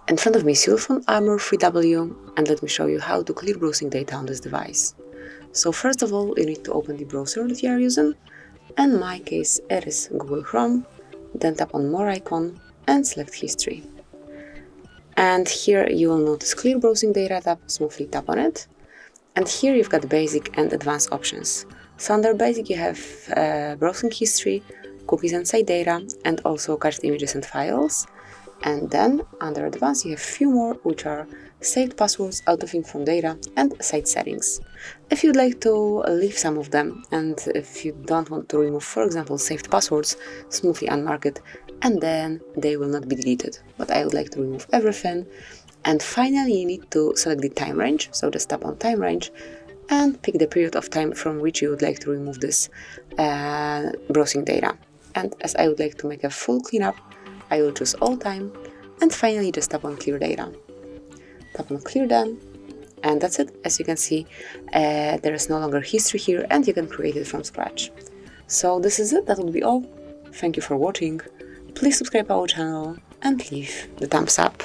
In front of me is ULEFONE Armor 3W, and let me show you how to clear browsing data on this device. So first of all, you need to open the browser that you are using. In my case, it is Google Chrome. Then tap on More icon and select History. And here you will notice Clear Browsing Data tab, smoothly tap on it. And here you've got basic and advanced options. So under basic you have browsing history, cookies and site data, and also cached images and files. And then under advanced you have few more, which are saved passwords, auto-fill from data, and site settings. If you'd like to leave some of them, and if you don't want to remove, for example, saved passwords, smoothly unmark it, and then they will not be deleted. But I would like to remove everything. And finally, you need to select the time range, so just tap on time range and pick the period of time from which you would like to remove this browsing data. And as I would like to make a full cleanup, I will choose all time, and finally just tap on clear data. Tap on clear done, and that's it. As you can see, there is no longer history here, and you can create it from scratch. So this is it, that would be all. Thank you for watching. Please subscribe our channel and leave the thumbs up.